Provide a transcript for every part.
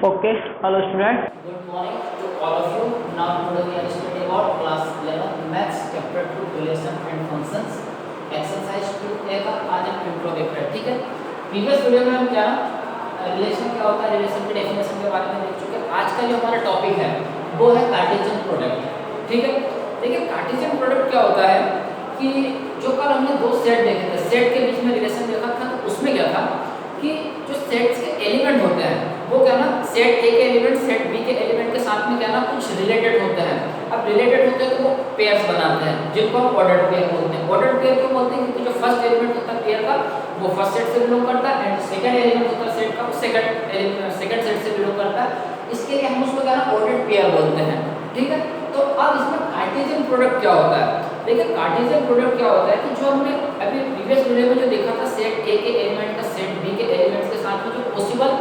Okay, hello student. Good morning to all of you. Now today we are studying about class 11 maths chapter 2 relation and functions exercise 2A का आज हम intro देख रहे हैं. ठीक है, प्रीवियस वीडियो में हम क्या रिलेशन क्या होता है, रिलेशन की डेफिनेशन के बारे में देख चुके हैं. आज का जो हमारा टॉपिक है वो है कार्टेशियन प्रोडक्ट. ठीक है, देखिए कार्टेशियन प्रोडक्ट क्या होता है कि जो कल हमने दो सेट देखे थे, सेट के बीच में रिलेशन देखा था, तो उसमें क्या था कि जो सेट्स के एलिमेंट होते हैं वो क्या ना सेट ए के एलिमेंट सेट बी के एलिमेंट के साथ में क्या ना कुछ रिलेटेड होते हैं. अब रिलेटेड होते हैं तो वो पेयर्स बनाते हैं जिनको हम ऑर्डर्ड पेयर बोलते हैं. ऑर्डर्ड पेयर क्यों बोलते हैं? क्योंकि जो फर्स्ट एलिमेंट होता है पेयर का वो फर्स्ट सेट से बिलोंग करता है एंड सेकंड एलिमेंट होता है सेट का वो सेकंड सेट से बिलोंग करता है. इसके लिए हम उसको क्या ना ऑर्डर्ड पेयर बोलते हैं. ठीक है, तो अब इसमें कार्टेशियन प्रोडक्ट क्या होता है? देखिए कार्टेशियन प्रोडक्ट क्या होता है कि जो हमने अभी प्रीवियस वीडियो में जो देखा था सेट ए के एलिमेंट का सेट बी के एलिमेंट्स के साथ में जो पॉसिबल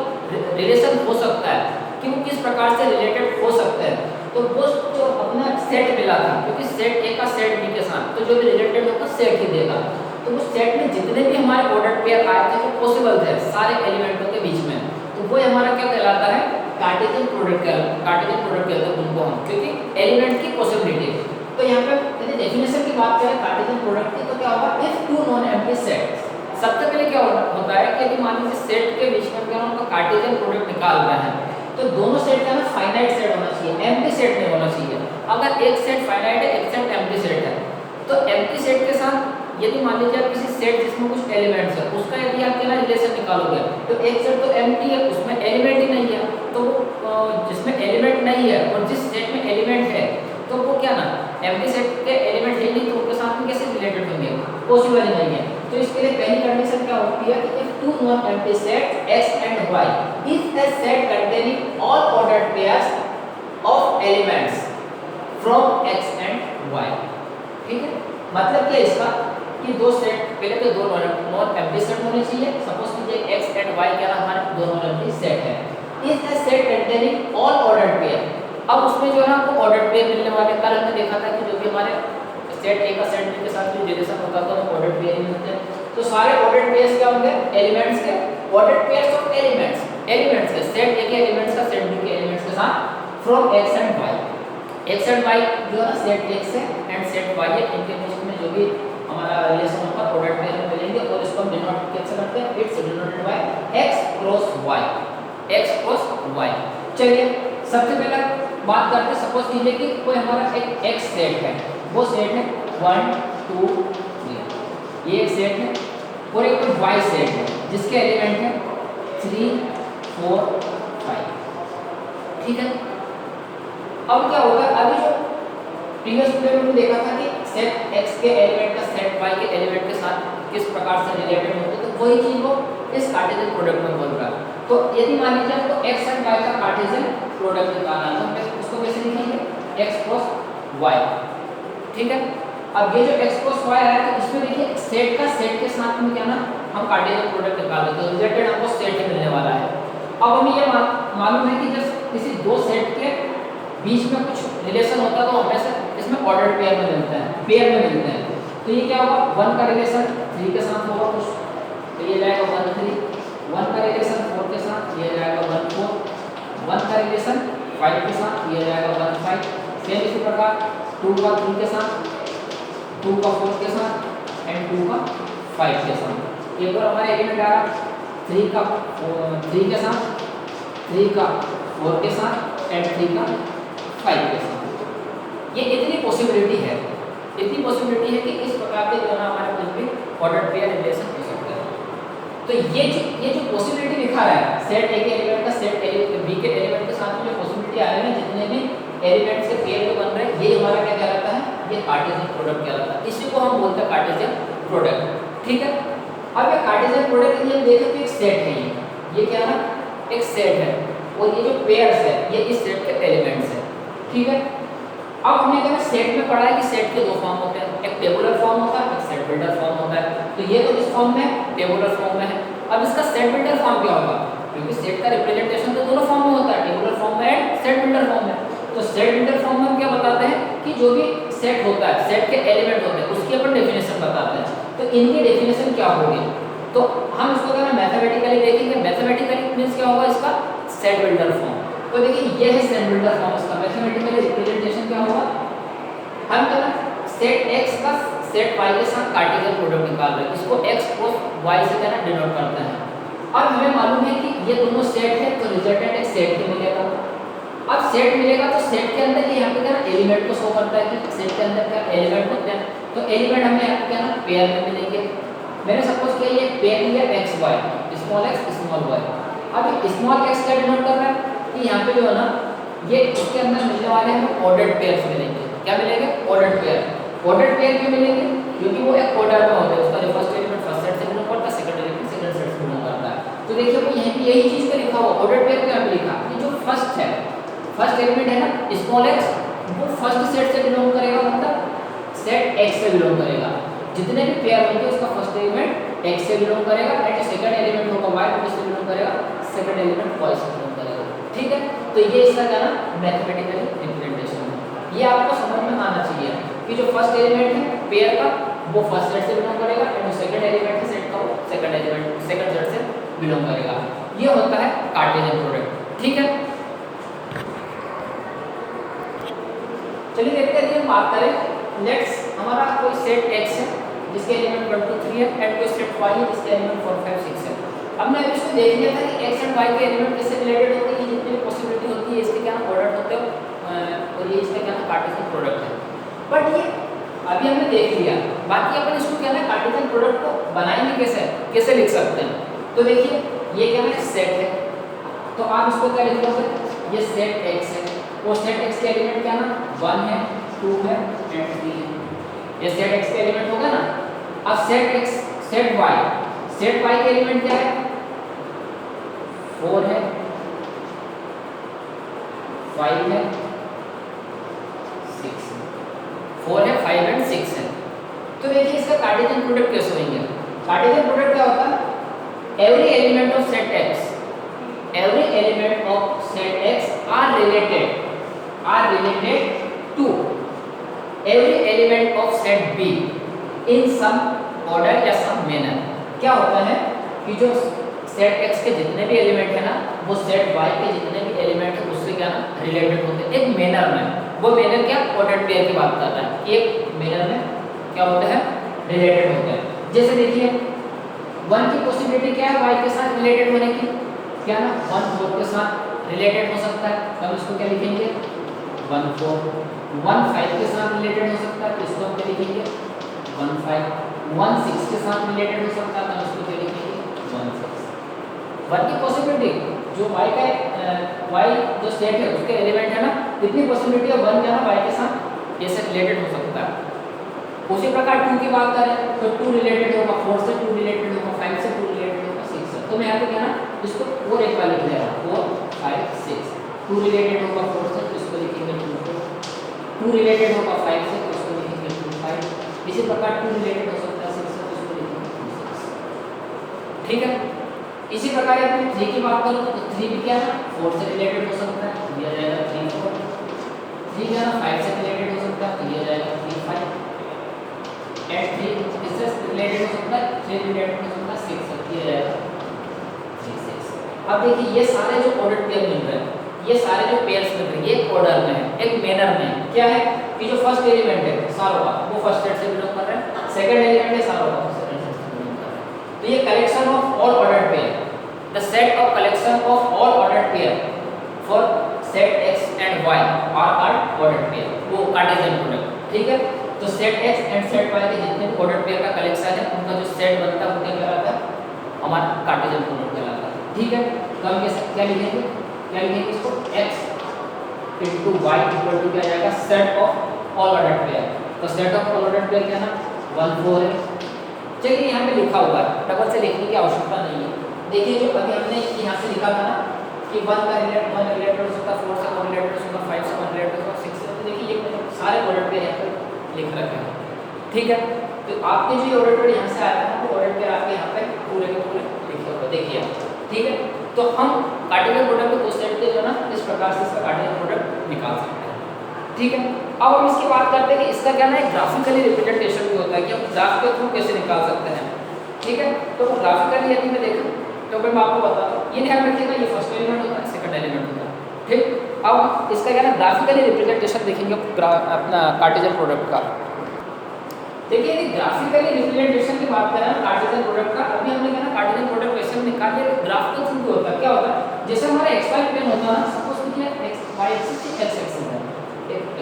रिलेशन हो सकता है कि वो किस प्रकार से रिलेटेड हो सकते हैं, तो वो जो अपना सेट मिला था क्योंकि सेट ए का सेट बी के साथ तो जो भी रिलेटेड होगा सेट ही देगा. तो वो सेट में जितने भी हमारे ऑर्डर्ड पेयर आए थे वो पॉसिबल थे सारे एलिमेंटों के बीच में, तो वो हमारा क्या कहलाता है कार्टेशियन प्रोडक्ट कहते हैं उनको हम, क्योंकि एलिमेंट की पॉसिबिलिटी. तो यहाँ पे यदि डेफिनेशन की बात करें कार्टेशियन प्रोडक्ट की तो क्या होगा, if two non empty sets. सबसे पहले क्या होता है कि यदि मान लीजिए सेट के बीच में क्या उनका कार्टेशियन प्रोडक्ट निकाल रहे हैं तो दोनों सेट का ना फाइनाइट सेट होना चाहिए, एम्प्टी सेट नहीं होना चाहिए. अगर एक सेट फाइनाइट है एक सेट एम्प्टी सेट है तो एम्प्टी सेट के साथ यदि मान लीजिए आप किसी सेट जिसमें कुछ एलिमेंट्स है उसका यदि आप क्या रिलेशन निकालोगे तो एक सेट तो एम्प्टी है उसमें एलिमेंट ही नहीं है, तो जिसमें एलिमेंट नहीं है और जिस सेट में एलिमेंट है तो वो क्या ना एम्प्टी सेट के एलिमेंट है नहीं तो उनके साथ में कैसे रिलेटेड होंगे, पॉसिबल ही नहीं है. तो इसके लिए पहली कंडीशन क्या होती है कि if two non empty sets x and y is a set containing all ordered pairs of elements from x and y. ठीक है, मतलब क्या इसका कि दो सेट पहले तो दो नॉन एम्प्टी सेट होने चाहिए. सपोज कीजिए x एंड y क्या हमारे दो नॉन एम्प्टी सेट है. Is a set containing all ordered pair. अब उसमें जो है आपको ऑर्डर्ड पेयर मिलने वाले. कल हमने देखा था कि जो भी हमारे सेट ए का सेट बी के साथ जो रिलेशन होता था वो ऑर्डर्ड पेयर ही मिलते हैं. तो सारे ऑर्डर्ड पेयर्स क्या होंगे, एलिमेंट्स के ऑर्डर्ड पेयर्स ऑफ एलिमेंट्स के सेट ए के एलिमेंट्स का सेट बी के एलिमेंट्स के साथ from x and y. x and y जो है सेट x है एंड सेट y है, इनके बीच में जो भी हमारा रिलेशन होगा ऑर्डर्ड पेयर में मिलेंगे और इसको हम डिनोट कैसे करते हैं, it's denoted by x cross y. चलिए सबसे पहले बात करते हैं. सपोज कीजिए कि कोई हमारा एक x सेट है, वो सेट है 1 2 3, ये एक सेट है और एक y सेट है जिसके एलिमेंट है 3 4 5. ठीक है, अब क्या होगा, अभी जो प्रीवियस वीडियो में देखा था कि सेट x के एलिमेंट का सेट y के एलिमेंट के साथ किस प्रकार से रिलेटेड होते हैं, तो वही चीज को इस कार्टेशियन प्रोडक्ट में बोल रहा है. तो यदि मान लीजिए आपको x एंड y का कार्टेशियन प्रोडक्ट निकालना है तो हम उसको कैसे लिखेंगे, x क्रॉस y. ठीक है, अब ये जो x क्रॉस y है तो इसमें देखिए सेट का सेट के साथ में क्या ना हम कार्टेशियन प्रोडक्ट निकाल देते हैं, रिलेटेड हमको सेट ही मिलने वाला है. अब हमें ये मालूम है कि जब किसी दो सेट के बीच में कुछ रिलेशन होता है तो हमेशा इसमें ऑर्डर्ड पेयर में मिलते हैं, पेयर में मिलते हैं. तो ये क्या होगा, 1 का रिलेशन 3 के साथ होगा कुछ तो ये जाएगा 1 3, 1 का रिलेशन 4 के साथ ये जाएगा 1 4, 1 का रिलेशन 5 के साथ ये जाएगा 1 5. सेम इसी प्रकार 2 का 3 के साथ, 2 का 4 के साथ एंड 2 का 5 के साथ. एक और हमारे एलिमेंट आ रहा 3 का 3 के साथ, 3 का 4 के साथ एंड 3 का 5 के साथ. ये इतनी पॉसिबिलिटी है कि इस प्रकार के जो है हमारे कुछ भी ऑर्डर्ड पेयर रिलेशन हो सकते हैं. तो ये जो पॉसिबिलिटी दिखा रहा है सेट ए के एलिमेंट का सेट बी के एलिमेंट के साथ में जो पॉसिबिलिटी आ रही है जितने भी एलिमेंट्स के पेयर जो बन रहे हैं ये हमारा क्या कहलाता है, ये कार्टेशियन प्रोडक्ट कहलाता है. इसी को हम बोलते हैं कार्टेशियन प्रोडक्ट. ठीक है, अब ये कार्टेशियन प्रोडक्ट यदि हम देखें तो एक सेट है, ये क्या है एक सेट है और ये जो पेयर्स है ये इस सेट के एलिमेंट्स है. ठीक है, अब हमने क्या सेट में पढ़ा है कि सेट के दो फॉर्म होते हैं, एक टेबुलर फॉर्म होता है एक सेट बिल्डर फॉर्म होता है. तो ये तो इस फॉर्म में टेबुलर फॉर्म में है. अब इसका सेट बिल्डर फॉर्म क्या होगा, क्योंकि सेट का रिप्रेजेंटेशन तो दोनों फॉर्म में होता है, टेबुलर फॉर्म में एंड सेट बिल्डर फॉर्म में. तो सेट बिल्डर फॉर्म में हम क्या बताते हैं कि जो भी सेट होता है सेट के एलिमेंट होते हैं उसकी अपन डेफिनेशन बताते हैं. तो इनकी डेफिनेशन क्या होगी, तो हम इसको क्या मैथमेटिकली देखेंगे. मैथमेटिकली मींस क्या होगा, इसका सेट बिल्डर फॉर्म। तो देखिए ये है सेट बिल्डर फॉर्म, इसका मैथमेटिकली रिप्रेजेंटेशन क्या होगा, हम क्या सेट x का सेट y के साथ कार्टेशियन प्रोडक्ट निकाल रहे हैं, इसको x क्रॉस y से क्या डिनोट करते हैं। अब हमें मालूम है कि ये दोनों सेट है, तो रिजल्टेंट एक सेट के मिलेगा। अब सेट मिलेगा तो सेट के अंदर ये यहाँ पे क्या एलिमेंट को शो करता है कि सेट के अंदर क्या एलिमेंट होते हैं, तो एलिमेंट हमें यहाँ पे क्या ना पेयर में मिलेंगे। मैंने सपोज किया ये पेयर लिया x y, small x small y। अब स्मॉल x क्या डिनोट कर रहा है कि यहाँ पे जो है ना ये इसके अंदर मिलने वाले हमें ऑर्डर्ड पेयर्स मिलेंगे। क्या मिलेंगे, ऑर्डर्ड पेयर। ऑर्डर्ड पेयर क्यों मिलेंगे, क्योंकि वो एक ऑर्डर में होते हैं, उसका जो फर्स्ट एलिमेंट फर्स्ट सेट से बिलोंग करता है, सेकंड एलिमेंट सेकंड सेट से बिलोंग करता है। तो देखिए वो यहीं पे यही चीज पे लिखा हुआ ऑर्डर पेयर पे यहाँ पे लिखा कि जो फर्स्ट है, फर्स्ट एलिमेंट है ना स्मॉल x, वो फर्स्ट सेट से बिलोंग करेगा, मतलब सेट x से बिलोंग करेगा। जितने भी पेयर होंगे उसका फर्स्ट एलिमेंट x से बिलोंग करेगा, एंड सेकंड एलिमेंट होगा y, तो किससे बिलोंग करेगा, सेकंड एलिमेंट y से बिलोंग करेगा। ठीक है, तो ये इसका क्या ना मैथमेटिकली रिप्रेजेंटेशन है। ये आपको समझ में आना चाहिए कि जो फर्स्ट एलिमेंट है पेयर का वो फर्स्ट सेट से बिलोंग करेगा, एंड जो सेकंड एलिमेंट है सेट का वो सेकंड एलिमेंट सेकंड सेट से बिलोंग करेगा। ये होता है कार्टेशियन प्रोडक्ट। ठीक है, चलिए देखते हैं, हम बात करें लेट्स हमारा कोई सेट x है जिसके एलिमेंट 1 2 3 है, एंड कोई सेट y है जिसके एलिमेंट 4 5 6 है। अब मैं इसको देख लिया था कि x एंड y के एलिमेंट किससे रिलेटेड होते हैं, जितनी भी पॉसिबिलिटी होती है इसके क्या प्रोडक्ट होते हैं, और ये इसका क्या कार्टेशियन प्रोडक्ट है। बट ये अभी हमने देख लिया, बाकी अपन इसको क्या है कार्टेशियन प्रोडक्ट को बनाएंगे कैसे, कैसे लिख सकते हैं। तो देखिए ये क्या है सेट है, तो आप इसको क्या लिख लोगे, ये सेट x है, वो सेट x के एलिमेंट क्या ना 1 है 2 है एंड 3 है, ये सेट x के एलिमेंट होगा ना। अब set x set y, set y के एलिमेंट क्या है 4 है 5 है 6 है, 4 है 5 एंड 6 है। तो देखिए इसका कार्टेशियन प्रोडक्ट कैसे होंगे। कार्टेशियन प्रोडक्ट क्या होता है, every element of set x, every element of set x are related to every element of set b in some order या some manner। क्या होता है कि जो सेट x के जितने भी एलिमेंट है ना वो सेट y के जितने भी एलिमेंट है उससे क्या ना रिलेटेड होते हैं एक मैनर में। वो मैनर क्या ऑर्डर्ड पेयर की बात कर रहा है कि एक मैनर में क्या होता है रिलेटेड होते हैं। जैसे देखिए 1 की पॉसिबिलिटी क्या है y के साथ रिलेटेड होने की, क्या ना 1 4 के साथ रिलेटेड हो सकता है, तो हम इसको क्या लिखेंगे 1 4। 1 5 के साथ रिलेटेड हो सकता है, तो इसको हम क्या लिखेंगे 1 5। 1 6 के साथ रिलेटेड हो सकता है, तो हम इसको क्या लिखेंगे 1 6। 1 की पॉसिबिलिटी जो y का y जो सेट है उसके एलिमेंट है ना, इतनी पॉसिबिलिटी है 1 क्या ना y के साथ ऐसे रिलेटेड हो सकता है। उसी प्रकार 2 की बात करें तो 2 रिलेटेड होगा, 4 से 2 रिलेटेड होगा, 5 से 2 रिलेटेड होगा, 6 से। तो मैं यहाँ पे क्या ना इसको और एक बार लिख ले रहा हूँ 4 5 6। 2 रिलेटेड होगा 4 से, तो इसको लिखेंगे 2 4। 2 रिलेटेड होगा 5 से, तो इसको लिखेंगे 2 5। इसी प्रकार 2 रिलेटेड हो सकता है 6 से, तो इसको लिखेंगे 2 6। ठीक है, इसी प्रकार यदि 3 की बात करूँ तो 3 भी क्या है 4 से रिलेटेड हो सकता है, दिया जाएगा 3 4। 3 क्या ना 5 से रिलेटेड हो सकता है, तो दिया जाएगा 3 5। एंड 3 इससे रिलेटेड हो सकता है, 3 रिलेटेड हो सकता है 6 से, दिया जाएगा 3 6। अब देखिए ये सारे जो ऑर्डर पेयर मिल रहे हैं, ये सारे जो पेयर्स मिल रहे हैं ये ऑर्डर में है, एक मैनर में है। क्या है कि जो फर्स्ट एलिमेंट है सारों का वो फर्स्ट सेट से बिलोंग कर रहा है, सेकंड एलिमेंट है सारों का सेकंड सेट से बिलोंग कर रहा है। तो ये collection of all ordered pair, the set of collection of all ordered pair for set x and y are called ordered pair, वो कार्टेशियन प्रोडक्ट। ठीक है, तो set x and set y के जितने भी ऑर्डर्ड पेयर का collection है उनका जो सेट बनता है वो क्या कहलाता है, हमारा कार्टेशियन प्रोडक्ट कहलाता है। ठीक है, तो हम क्या लिखेंगे, क्या लिखेंगे इसको x into y equal to क्या जाएगा set of all ordered pair. तो set of all ordered pair क्या ना 1 4 है। चलिए यहाँ पे लिखा हुआ है, डबल से लिखने की आवश्यकता नहीं है। देखिए जो अभी हमने यहाँ से लिखा था ना कि 1 का रिलेटेड हो सकता है, 4 से 1 रिलेटेड हो सकता है, 5 से 1 रिलेटेड हो सकता है, 6 से। तो देखिए ये सारे ऑर्डर पेयर यहाँ पे लिख रखे हैं। ठीक है, तो आपके जो ऑर्डर पेयर यहाँ से आया था वो ऑर्डर पेयर आपके यहाँ पे पूरे के पूरे लिखे हुए देखिए। ठीक है, तो हम कार्टेशियन प्रोडक्ट को सेट के जो ना इस प्रकार से इसका कार्टेशियन प्रोडक्ट निकाल सकते हैं। ठीक है, अब हम इसकी बात करते हैं कि इसका क्या ना ग्राफिकली रिप्रेजेंटेशन भी होता है कि हम ग्राफ के थ्रू कैसे निकाल सकते हैं। ठीक है, तो ग्राफिकली यदि मैं देखूं तो मैं आपको बताता हूँ, ये ध्यान रखिएगा ये फर्स्ट एलिमेंट होता है, सेकंड सेकंड एलिमेंट होता है। ठीक, अब इसका क्या है ग्राफिकली रिप्रेजेंटेशन देखेंगे अपना कार्टेशियन प्रोडक्ट का। देखिए यदि ग्राफिकली रिप्रेजेंटेशन की बात करें कार्टेशियन प्रोडक्ट का, अभी हमने क्या ना कार्टेशियन प्रोडक्ट क्वेश्चन निकाले ग्राफ के थ्रू होता है। क्या होता है जैसे हमारा xy प्लेन होता है ना, सपोज कीजिए y एक्सिस x एक्सिस है,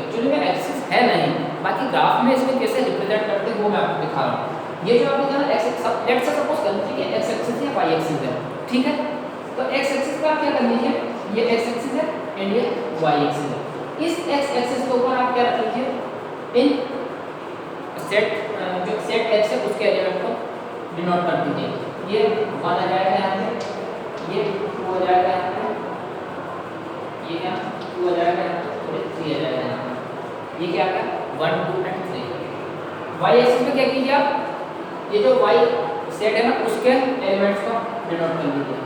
एक्चुअली में एक्सिस है नहीं, बाकी ग्राफ में इसमें कैसे रिप्रेजेंट करते हैं वो मैं आपको दिखा रहा हूं। ये जो आपने जाना x axis, let's say suppose कर लीजिए कि x एक्सिस या y एक्सिस है, ठीक है। तो x एक्सिस का आप क्या कर लीजिए, ये x एक्सिस है एंड ये y एक्सिस है। इस x एक्सिस के ऊपर आप क्या रख लीजिए, इन सेट जो सेट x है उसके एलिमेंट को डिनोट कर दीजिए। ये 1 आ जाएगा यहाँ पे, ये 2 हो जाएगा यहाँ पे, ये क्या 2 आ जाएगा यहाँ पे और 3 आ जाएगा यहाँ पे। ये क्या है 1 2 एंड 3। y एक्सिस पे क्या कीजिए आप, ये जो y सेट है ना उसके एलिमेंट्स को डिनोट कर लीजिए।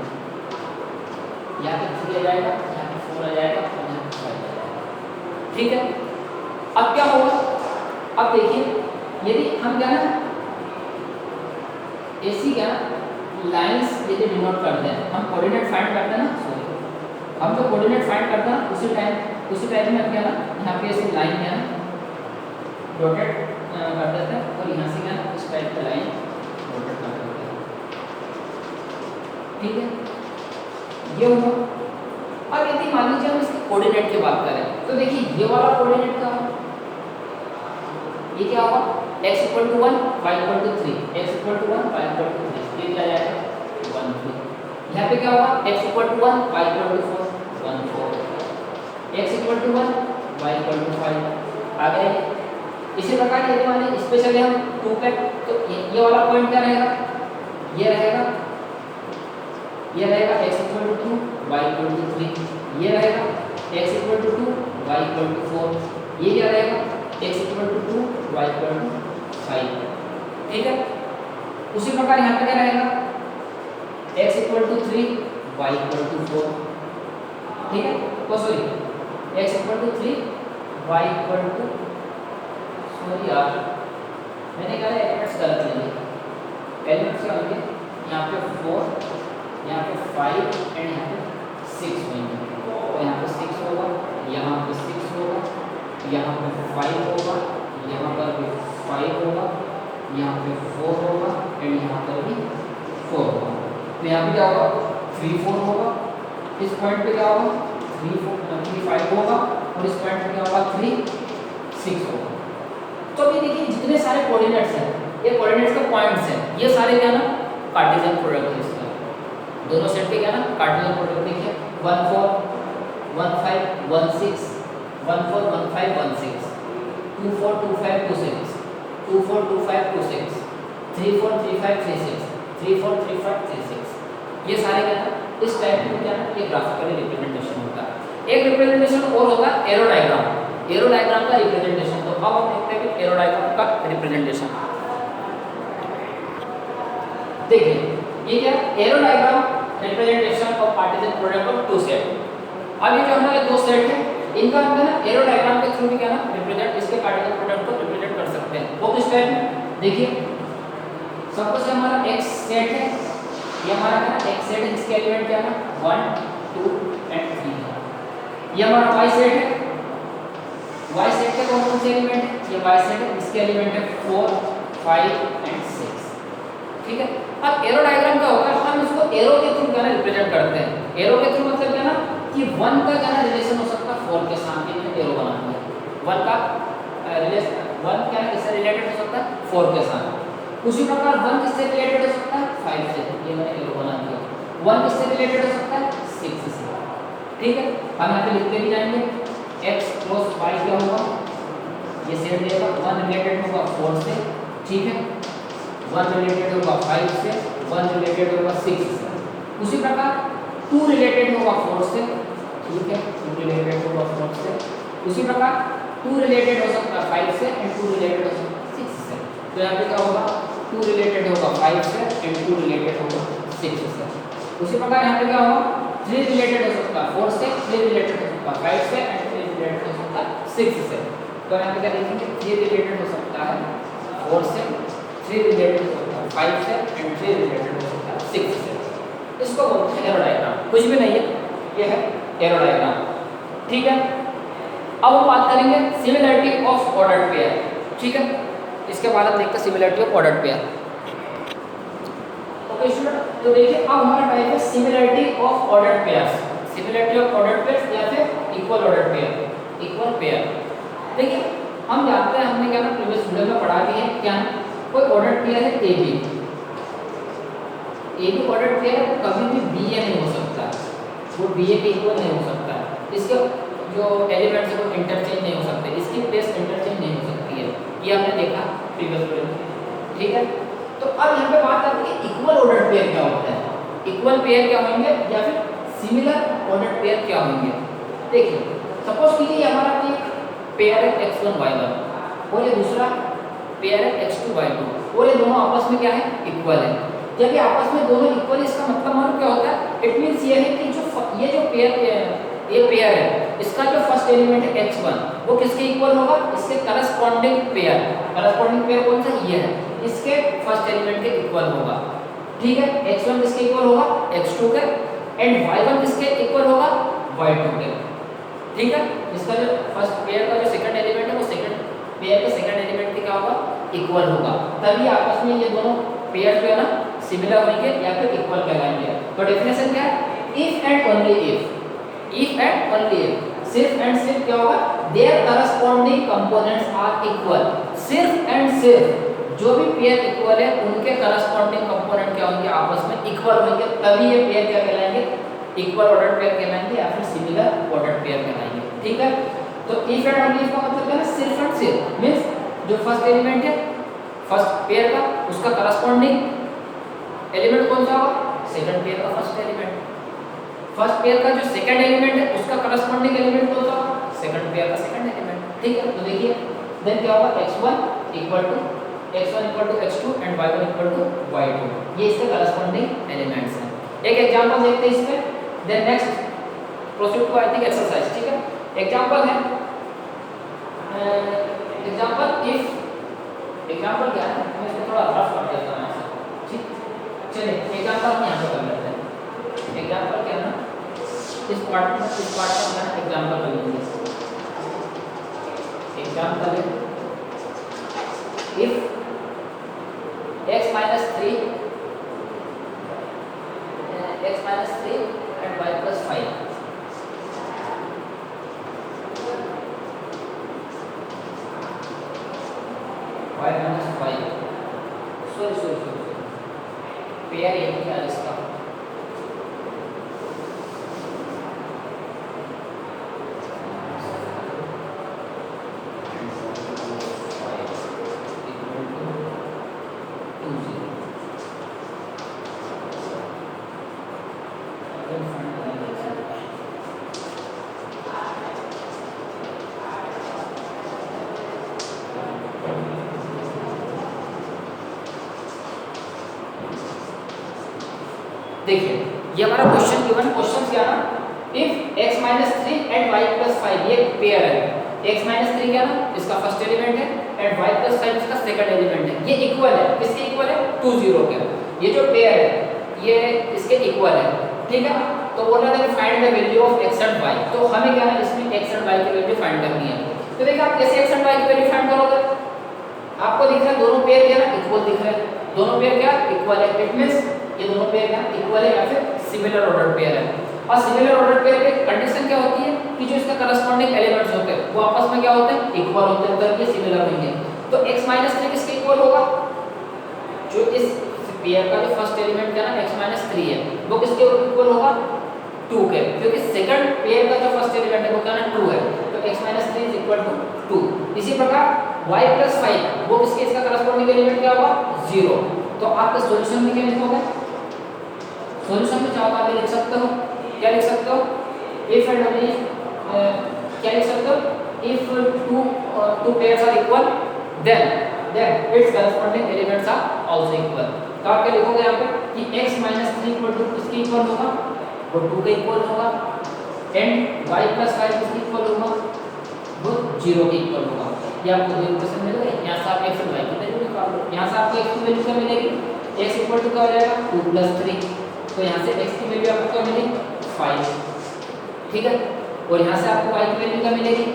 यहाँ पे 3 आ जाएगा, यहाँ पे 4 आ जाएगा और यहाँ पे 5 आ जाएगा, ठीक है। अब क्या होगा, अब देखिए यदि हम क्या ना ऐसी क्या लाइंस यदि डिनोट करते हैं, हम कोऑर्डिनेट फाइंड करते हैं ना, सॉरी हम जो कोऑर्डिनेट फाइंड करते हैं उसी टाइम में क्या ना यहाँ पे ऐसी लाइन क्या है डॉटेड कर देते हैं और यहाँ से क्या इस टाइप की लाइन डॉटेड कर देते हैं, ठीक है। ये हुआ। अब यदि मान लीजिए हम इसके कोऑर्डिनेट की बात करें तो देखिए ये वाला कोऑर्डिनेट का ये क्या होगा x = 1 y = 3, x = 1 y = 3, ये क्या जाएगा 1 3। यहाँ पे क्या होगा x = 1 y = 4 1 4, x = 1 y = 5 आ गए। इसी प्रकार यदि माने स्पेशली हम 2 पे तो ये वाला पॉइंट क्या रहेगा, ये रहेगा x = 2 y = 3, ये रहेगा x = 2 y = 4, ये क्या रहेगा x = 2 y = 5, ठीक है। उसी प्रकार यहाँ पे क्या रहेगा x = 3 y = 4, ठीक है। तो सॉरी x = 3 y = सॉरी यार मैंने कहा एलिमेंट्स गलत लिए, एलिमेंट्स क्या होंगे यहाँ पे 4, यहाँ पे 5 एंड यहाँ पे 6 होंगे। तो यहाँ पे 6 होगा, यहाँ पे 6 होगा, यहाँ पे 5 होगा, यहाँ पर भी 5 होगा, यहाँ पे 4 होगा एंड यहाँ पर भी 4 होगा। तो यहाँ पे क्या होगा 3 4 होगा, इस पॉइंट पे क्या होगा 3 5 होगा और इस पॉइंट पे क्या होगा 3 6 होगा। तो अभी देखिए जितने सारे कोऑर्डिनेट्स हैं ये कोऑर्डिनेट्स के पॉइंट्स हैं, ये सारे क्या ना कार्टेशियन प्रोडक्ट है इसका, दोनों सेट के क्या ना कार्टेशियन प्रोडक्ट। देखिए 1 4 1 5 1 6 1 4 1 5 1 6, 2 4 2 5 2 6, 2 4 2 5 2 6, 3 4 3 5 3 6, 3 4 3 5 3 6, ये सारे क्या है इस टाइप में क्या है ये ग्राफिकली रिप्रेजेंटेशन होता है। एक रिप्रेजेंटेशन और होगा एरो डायग्राम, एरो डायग्राम का रिप्रेजेंटेशन। तो अब हम देखते हैं कि एरो डायग्राम का रिप्रेजेंटेशन। देखिए ये क्या arrow diagram representation of Cartesian product of two set. अब ये जो हमारे दो सेट है इनका हम ना एरो डायग्राम के थ्रू भी क्या ना रिप्रेजेंट इसके कार्टेशियन प्रोडक्ट को रिप्रेजेंट कर सकते हैं। वो किस टाइप में देखिए सपोज हमारा x सेट है, ये हमारा क्या x सेट है जिसके एलिमेंट क्या है 1 2 एंड 3 है। ये हमारा y सेट है, y सेट के कौन कौन से एलिमेंट है, ये y सेट है इसके एलिमेंट है 4 5 एंड 6, ठीक है। अब एरो डायग्राम क्या होता है, हम इसको एरो के थ्रू क्या रिप्रेजेंट करते हैं। एरो के थ्रू मतलब क्या ना कि 1 का क्या रिलेशन हो सकता है 4 के साथ, में एरो बनाना है 1 का रिलेशन 1 क्या किससे रिलेटेड हो सकता है 4 के साथ। उसी प्रकार 1 किससे रिलेटेड हो सकता है 5 से, ये मैंने एरो बना दिया। 1 किससे रिलेटेड हो सकता है 6 से, ठीक है। हम यहाँ पे लिखते भी जाएंगे x + y क्या होगा, ये सेट देगा 1 रिलेटेड होगा 4 से, ठीक है। 1 रिलेटेड होगा 5 से, 1 रिलेटेड होगा 6 से। उसी प्रकार 2 रिलेटेड होगा 4 से, ठीक है। 2 रिलेटेड होगा 4 से। उसी प्रकार 2 रिलेटेड हो सकता है 5 से एंड 2 रिलेटेड हो सकता है 6 से। तो यहाँ पे क्या होगा 2 रिलेटेड होगा 5 से एंड 2 रिलेटेड होगा 6 से। उसी प्रकार यहाँ पे क्या होगा 3 रिलेटेड हो सकता है 4 से, 3 रिलेटेड हो सकता है 5 से एंड 3 रिलेटेड हो सकता है 6 से। तो यहाँ पे क्या लिखेंगे 3 रिलेटेड हो सकता है 4 से, 3 रिलेटेड हो सकता है 5 से एंड 3 रिलेटेड हो सकता है 6 से। इसको बोलते हैं एरो डायग्राम, कुछ भी नहीं है, ये है एरो डायग्राम। ठीक है, अब हम बात करेंगे सिमिलरिटी ऑफ ऑर्डर्ड पेयर। ठीक है, इसके बाद हम देखते हैं similarity of ordered pair. Okay student, तो देखिए अब हमारा टाइप है similarity of ordered pairs. Similarity of ordered pairs या फिर equal ordered pair, equal pair. देखिए हम जानते हैं, हमने क्या प्रीवियस वीडियो में पढ़ा भी है, क्या कोई ऑर्डर्ड पेयर है ए बी ऑर्डर्ड पेयर है, कभी भी बी ए नहीं हो सकता, वो बी ए के इक्वल नहीं हो सकता। इसके जो एलिमेंट्स है वो इंटरचेंज नहीं हो सकते, इसकी प्लेस इंटरचेंज नहीं हो सकती है, ये हमने देखा प्रीवियस वीडियो में। ठीक है, तो अब यहाँ पे बात करते हैं इक्वल ऑर्डर्ड पेयर क्या होता है, इक्वल पेयर क्या होंगे या फिर सिमिलर ऑर्डर्ड पेयर क्या होंगे। देखिए सपोज कीजिए हमारा एक पेयर है x1 y1 और ये दूसरा पेयर है x2 y2 और ये दोनों आपस में क्या है, इक्वल है। जब ये आपस में दोनों इक्वल, इसका मतलब मालूम क्या होता है, इट मींस ये है कि ये जो पेयर है, इसका जो फर्स्ट एलिमेंट है x1 वो किसके इक्वल होगा, इसके करस्पॉन्डिंग पेयर कौन सा, ये है, इसके फर्स्ट एलिमेंट के इक्वल होगा। ठीक है, x1 किसके इक्वल होगा, x2 के, एंड y1 किसके इक्वल होगा, y2 के। ठीक है, इसका जो फर्स्ट पेयर का जो सेकंड एलिमेंट है वो सेकंड पेयर के सेकंड एलिमेंट के क्या होगा, इक्वल होगा, तभी आपस में ये दोनों पेयर जो है ना सिमिलर होंगे या फिर इक्वल कहलाएंगे। तो डेफिनेशन क्या है, if and only if and only if, सिर्फ एंड सिर्फ क्या होगा, there corresponding components are equal, सिर्फ एंड सिर्फ जो भी पेयर इक्वल है उनके करस्पॉन्डिंग कंपोनेंट क्या होंगे, आपस में इक्वल होंगे, तभी ये पेयर क्या कहलाएंगे, इक्वल ऑर्डर्ड पेयर कहलाएंगे या फिर सिमिलर ऑर्डर्ड पेयर कहलाएंगे। ठीक है, तो इफ एंड ओनली इफ का मतलब क्या है, सिर्फ एंड सिर्फ मींस जो फर्स्ट एलिमेंट है फर्स्ट पेयर का, उसका करस्पॉन्डिंग एलिमेंट कौन सा होगा, सेकंड पेयर का फर्स्ट एलिमेंट, फर्स्ट पेयर का जो सेकंड एलिमेंट है उसका करस्पॉन्डिंग एलिमेंट कौन सा होगा, सेकंड पेयर का सेकंड एलिमेंट। ठीक है, तो देखिए देन क्या होगा, x1 equal to x2 and y1 equal to y2, ये इसके करस्पॉन्डिंग एलिमेंट्स हैं। एक एग्जांपल देखते हैं इसमें, then next proceed to I think exercise. ठीक है, एग्जांपल है, एग्जांपल क्या है, मैं इसको थोड़ा रफ कर देता हूं ऐसे। ठीक, चलिए एग्जांपल हम यहां पे कर लेते हैं। एग्जांपल क्या है ना, इस पार्ट में हम एग्जांपल कर लेंगे। एग्जांपल है if x minus 3 and y plus 5 y minus 5 sorry pair ये क्या है इसका, देखिए ये हमारा क्वेश्चन गिवन, क्वेश्चन क्या ना, if x minus 3 and y plus 5 ये पेयर है, x minus 3 क्या ना इसका फर्स्ट एलिमेंट है एंड y plus 5 इसका सेकंड एलिमेंट है, ये इक्वल है, किसके इक्वल है, 2 0 के, ये जो पेयर है ये इसके इक्वल है। ठीक है, तो बोल रहा था कि find the value of x and y, तो हमें क्या है इसमें x एंड y की वैल्यू फाइंड करनी है। तो देखिए आप कैसे x एंड y की वैल्यू फाइंड करोगे, आपको दिख रहा है दोनों पेयर क्या ना इक्वल दिख रहे हैं, दोनों पेयर क्या इक्वल है, इट मींस ये दोनों पेयर क्या इक्वल है या फिर सिमिलर ऑर्डर्ड पेयर है। और सिमिलर ऑर्डर्ड पेयर की कंडीशन क्या होती है कि जो इसका करस्पॉन्डिंग एलिमेंट्स होते हैं वो आपस में क्या होते हैं, इक्वल होते हैं, तब ये सिमिलर होंगे। तो x - 3 किसके इक्वल होगा, जो इस पेयर का जो फर्स्ट एलिमेंट क्या ना x - 3 है वो किसके इक्वल होगा, 2 के, क्योंकि सेकंड पेयर का जो फर्स्ट एलिमेंट है वो क्या ना 2 है, तो x - 3 = 2। इसी प्रकार y + 5 वो किसके इसका करस्पॉन्डिंग एलिमेंट क्या होगा, 0। तो आपका सॉल्यूशन में क्या लिखोगे, सॉल्यूशन में चाहो आप लिख सकते हो, क्या लिख सकते हो, इफ एंड ओनली क्या लिख सकते हो, if two pairs are equal then its corresponding elements are also equal। तो आप क्या लिखोगे यहाँ पे कि x - 3 = किसके इक्वल होगा, वो 2 के इक्वल होगा, एंड y + 5 किसके इक्वल होगा, वो 0 के इक्वल होगा। ये आपको दो इक्वेशन मिल गए, यहाँ से आप x और y की वैल्यू निकाल लो, यहाँ से आपको x की वैल्यू क्या मिलेगी, x = क्या हो जाएगा 2 + 3, तो यहाँ से x की वैल्यू आपको क्या मिलेगी 5। ठीक है। और यहाँ से आपको y की वैल्यू क्या मिलेगी,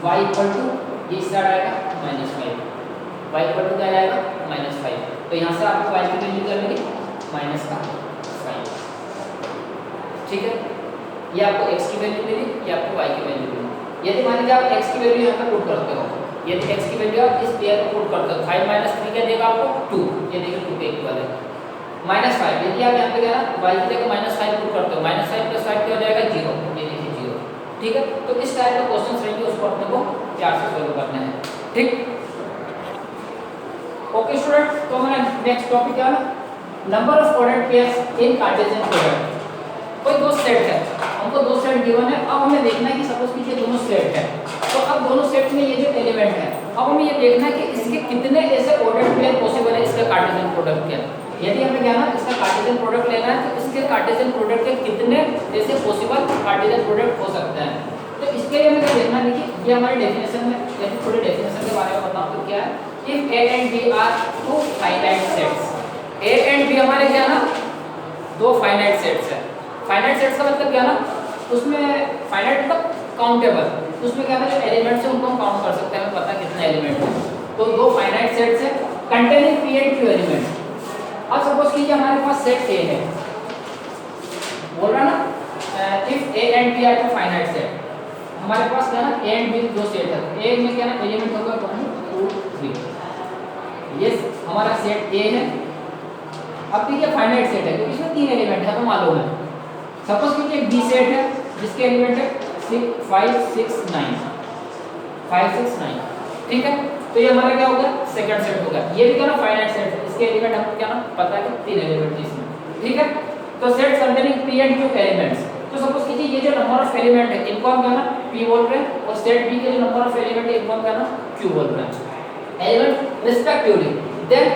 y इक्वल टू ये साइड आएगा -5, y इक्वल टू क्या आएगा -5। तो यहाँ से आपको y की वैल्यू क्या मिलेगी -5, ठीक है। ये आपको x की वैल्यू मिली, ये आपको y की वैल्यू मिली। यदि मान लीजिए आप x की वैल्यू यहाँ पे पुट करते हो, यदि x की वैल्यू आप इस पेयर में पुट करते हो 5 - 3 क्या देगा आपको 2, ये देखिए 2 के इक्वल है। -5 यदि आप यहाँ पे क्या ना y की जगह -5 पुट करते हो, -5 + 5 क्या हो जाएगा 0, ये देखिए 0, ठीक है। तो इस टाइप के क्वेश्चंस रहेंगे, उसको अपने को प्यार से सॉल्व करना है, ठीक। ओके स्टूडेंट, तो हमारा नेक्स्ट टॉपिक क्या है, number of ordered pairs in Cartesian product. कोई दो सेट है, हमको दो सेट गिवन है, अब हमें देखना है कि सपोज कीजिए दोनों सेट है, तो अब दोनों सेट में ये जो एलिमेंट है, अब हमें ये देखना है कि इसके कितने ऐसे ऑर्डर्ड पेयर पॉसिबल है इसका कार्टेशियन प्रोडक्ट के। यदि हमें क्या ना इसका कार्टेशियन प्रोडक्ट लेना है, तो इसके कार्टेशियन प्रोडक्ट के कितने ऐसे पॉसिबल कार्टेशियन प्रोडक्ट हो सकते हैं। तो इसके लिए हमें क्या देखना, देखिए ये हमारे डेफिनेशन में, यदि थोड़ी डेफिनेशन के बारे में बताऊं तो क्या है, if A and B are two finite sets, A and B हमारे क्या ना दो फाइनाइट सेट्स है। फाइनाइट सेट्स का मतलब क्या ना, उसमें फाइनाइट मतलब काउंटेबल, उसमें क्या है जो एलिमेंट्स है उनको हम काउंट कर सकते हैं, हमें पता है कितने एलिमेंट है। तो दो फाइनाइट सेट्स है containing P and Q element. अब सपोज कीजिए हमारे पास सेट A है, बोल रहा ना if A and B are two finite set, हमारे पास क्या ना A and B दो सेट है, A में क्या ना एलिमेंट होगा 1 2 3, ये हमारा सेट A है। अब देखिए फाइनाइट सेट है क्योंकि इसमें 3 एलिमेंट है, हमें मालूम है। सपोज कीजिए एक B सेट है जिसके एलिमेंट है 5 6 9, ठीक है। तो ये हमारा क्या होगा सेकंड सेट होगा। ये भी क्या ना फाइनाइट सेट है, इसके एलिमेंट हमको क्या ना पता है कि 3 एलिमेंट इसमें, ठीक है। तो set containing P and Q elements, तो सपोज कीजिए ये जो नंबर ऑफ एलिमेंट है इनको हम क्या ना P बोल रहे हैं, और सेट B के जो नंबर ऑफ एलिमेंट है इनको हम क्या ना Q बोल रहे हैं element respectively. Then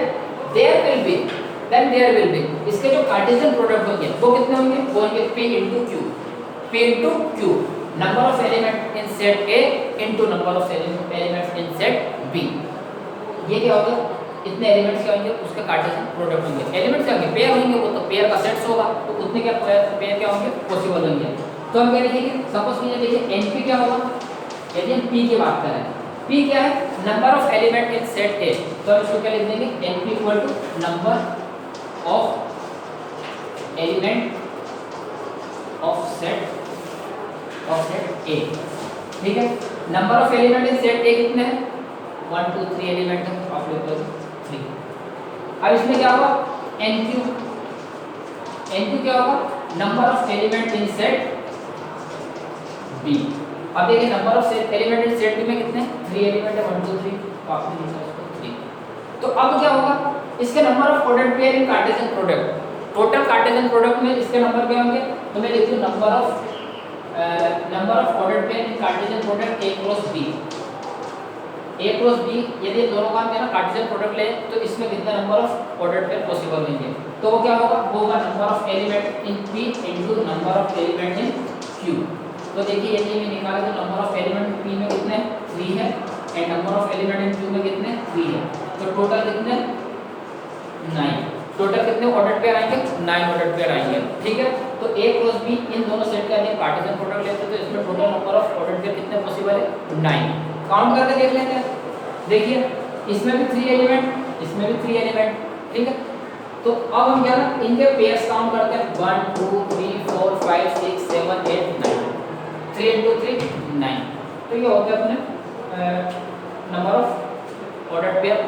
there will be इसके जो कार्टेशियन प्रोडक्ट होंगे वो कितने होंगे, वो होंगे P into Q number of element in set A into number of elements in set B। ये क्या होगा, इतने एलिमेंट्स क्या होंगे उसका कार्टेशियन प्रोडक्ट होंगे। एलिमेंट्स क्या होंगे, पेयर होंगे, वो तो पेयर का सेट्स होगा, तो उतने क्या पेयर क्या होंगे पॉसिबल होंगे। तो हम क्या लिखेंगे, सपोज कीजिए देखिए NP क्या होगा, यदि हम P की बात करें, P क्या है number of element in set A, तो हम इसको क्या लिख देंगे NP equal to number of element of set A, ठीक है। Number of element in set A कितने हैं 1 2 3 एलिमेंट है, आप लिख दो 3। अब इसमें क्या होगा NQ क्या होगा number of element in set B। अब देखिए number of element in set B में कितने 3 एलिमेंट है 1 2 3, तो आपने लिखा उसको 3। तो अब क्या होगा इसके number of ordered pair in Cartesian product, total Cartesian product में इसके नंबर क्या होंगे, तो मैं लिखूं number of ordered pair in Cartesian product A cross B। यदि दोनों का हम कार्टेशियन प्रोडक्ट ले तो इसमें कितने number of ordered pair possible होंगे, तो वो क्या होगा, वो होगा number of element in P into number of element in Q। तो देखिए यदि मैं निकाले तो नंबर ऑफ एलिमेंट P में कितने 3 है and number of element in Q में कितने 3 है, तो टोटल कितने 9। टोटल कितने ऑर्डर्ड पेयर आएंगे 9 ऑर्डर्ड पेयर आएंगे, ठीक है। तो A क्रॉस B इन दोनों सेट का यदि कार्टेशियन प्रोडक्ट लेते तो इसमें total number of ordered pair कितने पॉसिबल है 9। काउंट करके देख लेते हैं, देखिए इसमें भी 3 एलिमेंट, इसमें भी 3 एलिमेंट, ठीक है। तो अब हम क्या ना इनके पेयर्स काउंट करते हैं 1 2 3 4 5 6 7 8 9, 3 into 3 9। तो ये होता है अपने number of ordered pair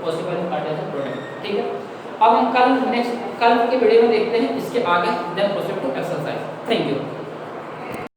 possible Cartesian product, ठीक है। अब हम कल के वीडियो में देखते हैं इसके आगे, then proceed to exercise. Thank you.